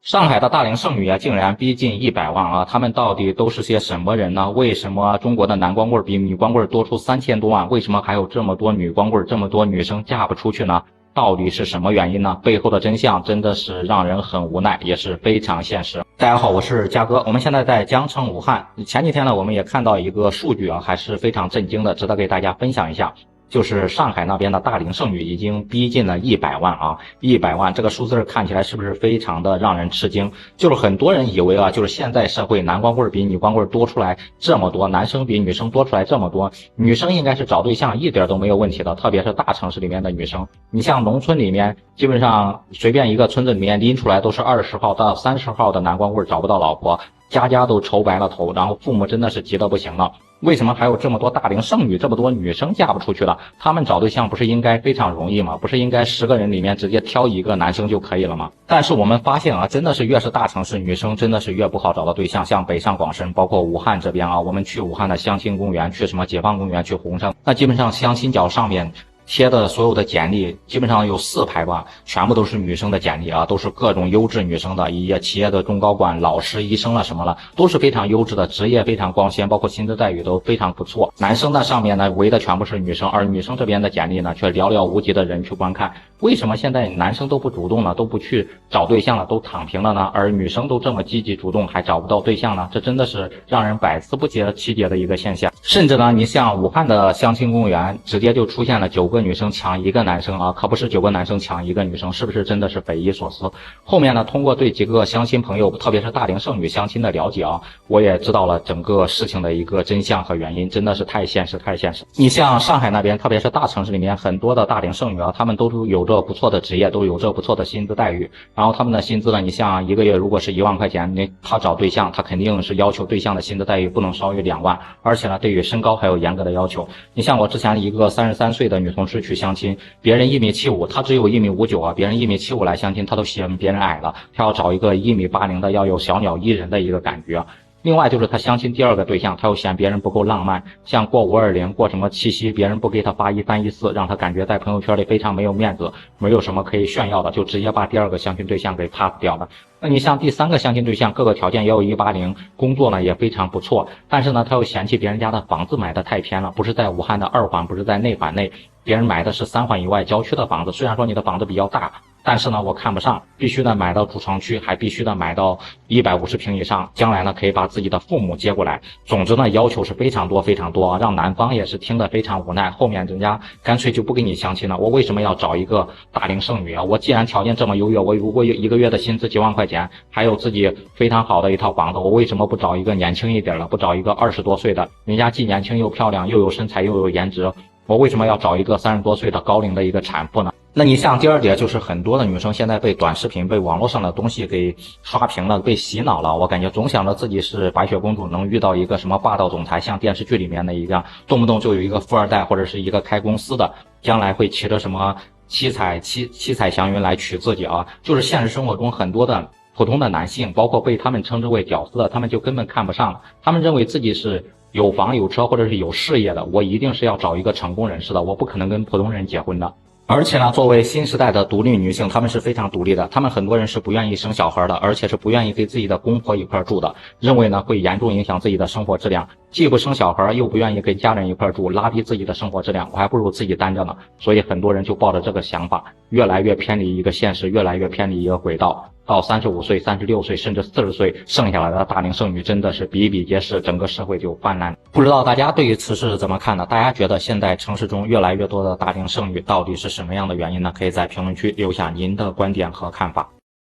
上海的大龄剩女啊，竟然逼近100万啊！他们到底都是些什么人呢？为什么中国的男光棍比女光棍多出3000多万？为什么还有这么多女光棍，这么多女生嫁不出去呢？到底是什么原因呢？背后的真相真的是让人很无奈，也是非常现实。大家好，我是嘉哥，我们现在在江城武汉。前几天呢，我们也看到一个数据啊，还是非常震惊的，值得给大家分享一下。就是上海那边的大龄剩女已经逼近了100万啊，100万这个数字看起来是不是非常的让人吃惊？就是很多人以为啊，就是现在社会男光棍比女光棍多出来这么多，男生比女生多出来这么多，女生应该是找对象一点都没有问题的，特别是大城市里面的女生。你像农村里面，基本上随便一个村子里面拎出来都是20号到30号的男光棍找不到老婆，家家都愁白了头，然后父母真的是急得不行了。为什么还有这么多大龄剩女，这么多女生嫁不出去了？他们找对象不是应该非常容易吗？不是应该10个人里面直接挑一个男生就可以了吗？但是我们发现啊，真的是越是大城市，女生真的是越不好找到对象。像北上广深，包括武汉这边啊，我们去武汉的相亲公园，去什么解放公园，去红山，那基本上相亲角上面贴的所有的简历，基本上有4排吧，全部都是女生的简历啊，都是各种优质女生的，企业的中高管、老师、医生了什么了，都是非常优质的，职业非常光鲜，包括薪资待遇都非常不错。男生呢上面呢围的全部是女生，而女生这边的简历呢却寥寥无几的人去观看。为什么现在男生都不主动了，都不去找对象了，都躺平了呢？而女生都这么积极主动，还找不到对象呢？这真的是让人百思不解其解的一个现象。甚至呢，你像武汉的相亲公园，直接就出现了9个女生抢1个男生啊，可不是9个男生抢1个女生，是不是真的是匪夷所思？后面呢，通过对几个相亲朋友，特别是大龄剩女相亲的了解啊，我也知道了整个事情的一个真相和原因，真的是太现实，太现实。你像上海那边，特别是大城市里面很多的大龄剩女啊，他们都有着不错的职业，都有着不错的薪资待遇，然后他们的薪资呢，你像1个月如果是1万块钱，他找对象，他肯定是要求对象的薪资待遇不能少于2万，而且呢，对于身高还有严格的要求。你像我之前一个33岁的女同事去相亲，别人1.75米，她只有1.59米啊，别人1.75米来相亲，她都嫌别人矮了，她要找一个1.80米的，要有小鸟依人的一个感觉。另外就是他相亲第2个对象，他又嫌别人不够浪漫，像过520过什么七夕，别人不给他发1314，让他感觉在朋友圈里非常没有面子，没有什么可以炫耀的，就直接把第2个相亲对象给 pass 掉了。那你像第3个相亲对象，各个条件也有180，工作呢也非常不错，但是呢他又嫌弃别人家的房子买的太偏了，不是在武汉的2环，不是在内环内，别人买的是3环以外郊区的房子，虽然说你的房子比较大，但是呢我看不上，必须得买到主城区，还必须得买到150平以上，将来呢可以把自己的父母接过来。总之呢要求是非常多非常多啊，让男方也是听得非常无奈，后面人家干脆就不给你相亲了。我为什么要找一个大龄剩女啊？我既然条件这么优越，我如果有1个月的薪资几万块钱，还有自己非常好的一套房子，我为什么不找一个年轻一点的，不找一个20多岁的，人家既年轻又漂亮，又有身材又有颜值，我为什么要找一个30多岁的高龄的一个产妇呢？那你像第2点，就是很多的女生现在被短视频、被网络上的东西给刷屏了，被洗脑了。我感觉总想着自己是白雪公主，能遇到一个什么霸道总裁，像电视剧里面的一样，动不动就有一个富二代或者是一个开公司的，将来会骑着什么七彩祥云来娶自己啊。就是现实生活中很多的普通的男性，包括被他们称之为屌丝的，他们就根本看不上，他们认为自己是有房有车或者是有事业的，我一定是要找一个成功人士的，我不可能跟普通人结婚的。而且呢，作为新时代的独立女性，她们是非常独立的，她们很多人是不愿意生小孩的，而且是不愿意跟自己的公婆一块住的，认为呢会严重影响自己的生活质量，既不生小孩又不愿意跟家人一块住，拉低自己的生活质量，我还不如自己单着呢。所以很多人就抱着这个想法，越来越偏离一个现实，越来越偏离一个轨道。到35岁、36岁甚至40岁，剩下来的大龄剩女真的是比比皆是，整个社会就泛滥。不知道大家对于此事是怎么看的？大家觉得现在城市中越来越多的大龄剩女到底是什么样的原因呢？可以在评论区留下您的观点和看法。